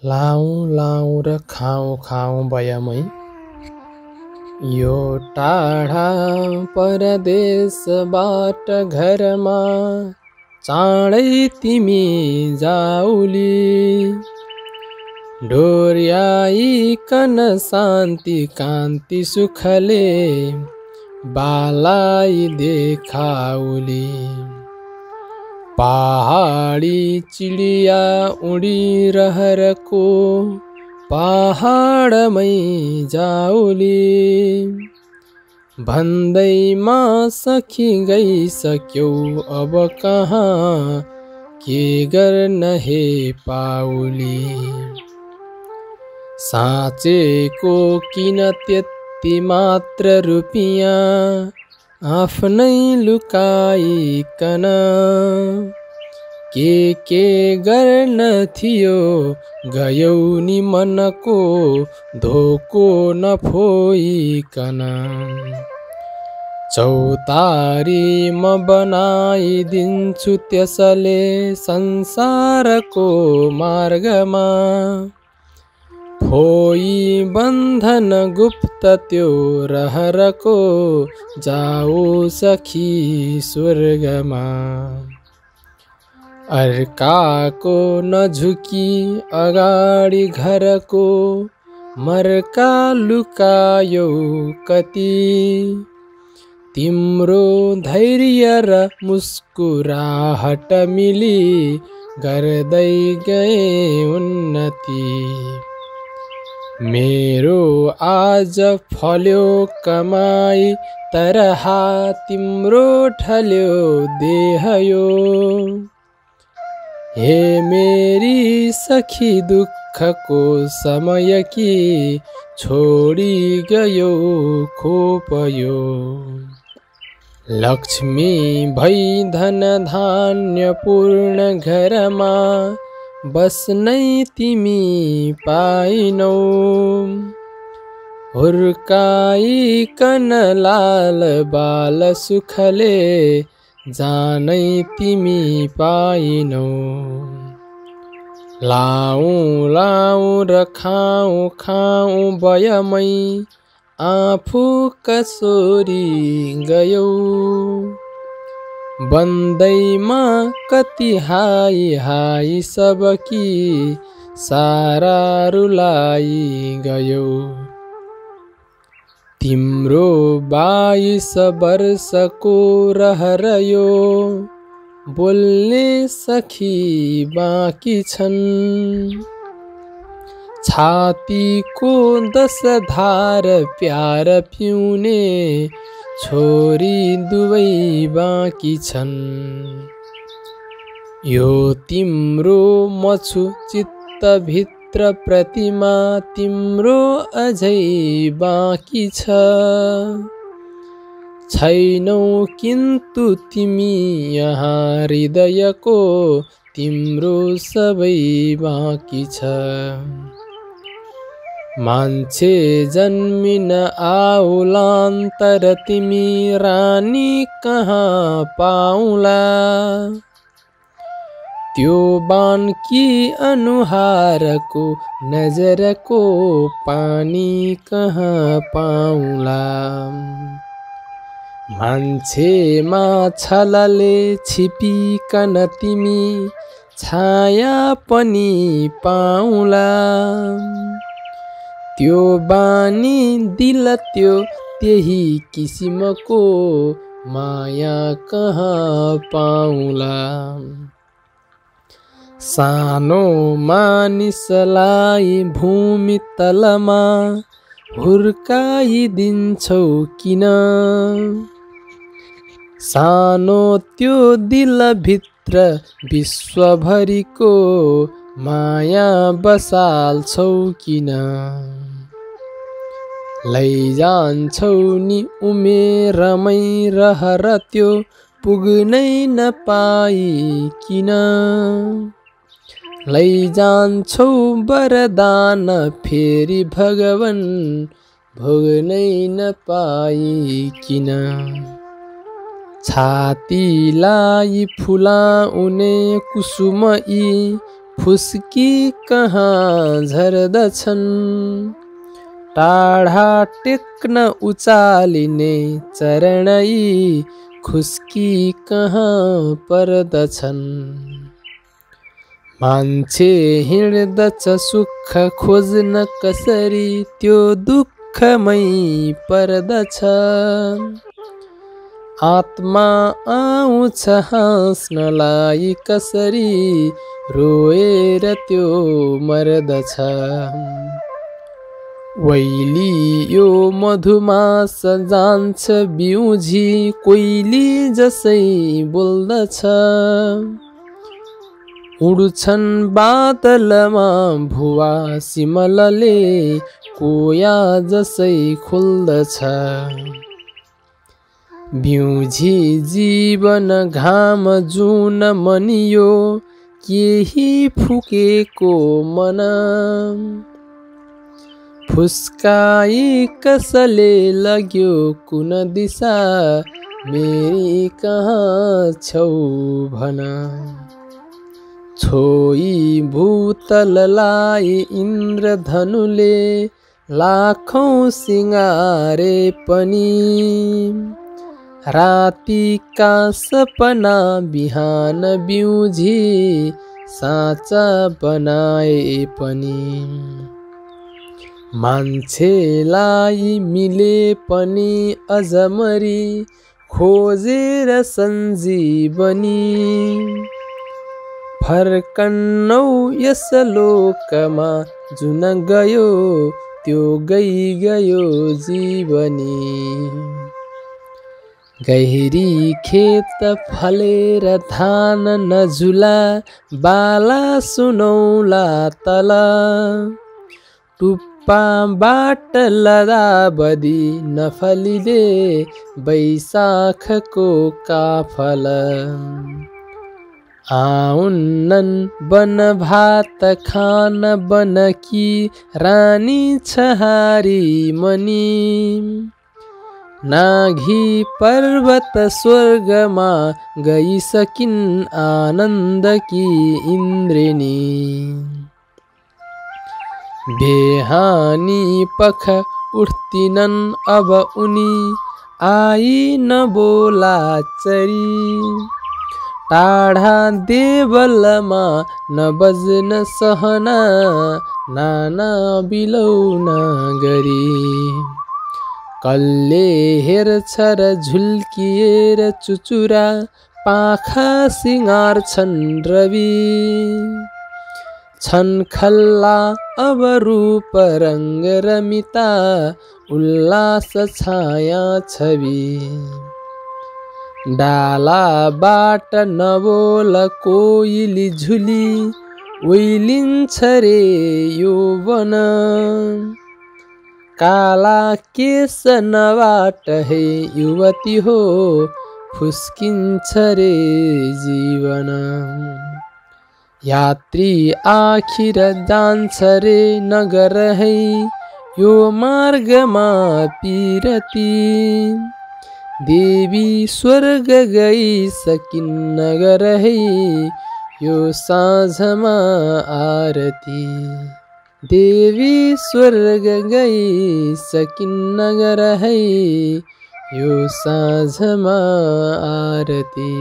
लाउँ लाउँ र खाउँ खाउँ भयमै यो टाढा परदेशबाट घरमा चाँडै तिमी जाउली डोर्याइकन शान्ति कान्ति सुखले बालाई देखाउली पहाडी चिडिया उडिरहरको पहाडमै जाउली भन्दैमा सखी गइसक्यौ अब कहाँ के गर्न हे पाउली साँचेको किन त्यति मात्र रुपियाँ आफ्नै लुकाइकन के गर्न थियो गयौ नि मनको धोको नफोइकन चौतारी म बनाइदिन्छु त्यसले संसारको मार्गमा फोई बन्धन गुप्त त्यो रहरको जाऊ सखी स्वर्गमा अर्काको नझुकी अगाडि घरको मर्का लुकायौ कति तिम्रो धैर्य र मुस्कुराहट मिली गर्दै गए उन्नति मेरो आज फल्यो कमाई तर तिम्रो ढल्यो देह यो हे मेरी सखी दुःखको समय कि छोडी गयो खोपयो लक्ष्मी भई धन धान्य पूर्ण घरमा बस्नै तिमी पाइनौ हुर्काइकन लाल बाल सुखले जानै तिमी पाइनौ लाउँ लाउँ र खाउँ खाउँ भयमै आफू कसोरी गयौ बन्दैमा कति हाई हाई सबकी सारा रुलाई गयो तिम्रो 22 वर्षको रहर यो बोल्ने सखी बाँकी छन् छातीको 10 धार प्यार पिउने छोरी दुवै बाँकी छन् यो तिम्रो मछु चित्तभित्र प्रतिमा तिम्रो अझै बाँकी छ छैनौ किन्तु तिमी यहाँ हृदयको तिम्रो सबै बाँकी छ मान्छे जन्मिन आउलान्तर तिमी रानी कहाँ पाउला त्यो बान्की अनुहारको नजरको पानी कहाँ पाउला मान्छेमा छलले छिपिकन तिमी छाया पनि पाउला त्यो बानी दिल त्यो त्यही किसिमको माया कहाँ पाउला सानो मानिसलाई भूमि तलमा हुर्काइदिन्छौ किन सानो त्यो दिलभित्र विश्वभरिको माया बसाल्छौ किन लैजान्छौ नि उमेरमै रहर त्यो पुग्नै नपाइकिन लैजान्छौ वरदान फेरि भगवान भोग्नै नपाइकिन छातीलाई फुलाउने कुसुम यी फुस्की कहाँ झर्दछन् टाढा टेक्न उचालिने चरणै खुस्की कहाँ पर्दछन् मान्छे हिँड्दछ सुख खोज्न कसरी त्यो दुःखमै पर्दछ आत्मा आउँछ हाँस्नलाई कसरी रोएर त्यो मर्दछ वैली यो मधुमास जान्छ बिउझी कोइली जसै बोल्दछ उड्छन् बादलमा भुवा सिमलले कोया जसै खुल्दछ बिउझी जीवन घाम जुन मनियो केही फुकेको मन फुस्काई कसले लग्यो कुन दिशा मेरी कहाँ छौ भन छोई भूतललाई इन्द्रधनुले लाखौं सिंगारे पनि रातिका सपना बिहान बिउझी साँचा बनाए पनि मान्छेलाई मिले पनि अजमरी खोजेर सञ्जीवनी फर्कन्नौ यस लोकमा जुन गयो त्यो गयो जीवनी गहिरी खेत फलेर धान नझुला बाला सुनौला तल टुप्पाबाट लदाबदी नफलिले बैशाखको काफल आउन्नन् बन भात खान बनकी रानी छहारी मनी नाघी पर्वत स्वर्गमा गइसकिन् आनन्दकी इन्द्रिणी बेहानी पख उठ्तिनन् अब उनी आई नबोला चरी टाढा देवलमा नबज्न सहना नाना बिलौन गरी कल्ले हेर्छ र झुल्किएर चुचुरा पाखा सिँगार छन् रवि छन् खल्ला अब रूप रङ्ग रमिता उल्लास छाया छवि डालाबाट नबोल कोइली झुली ओइलिन्छ रे यो वन काला केस नबाट हे युवती हो फुस्किन्छ रे जीवन यात्री आखिर जान्छ रे नगर है यो मार्गमा पिरती देवी स्वर्ग गई सकिन् नगर है यो साँझमा आरती देवी स्वर्ग गई सकिन् नगर है यो साँझमा आरती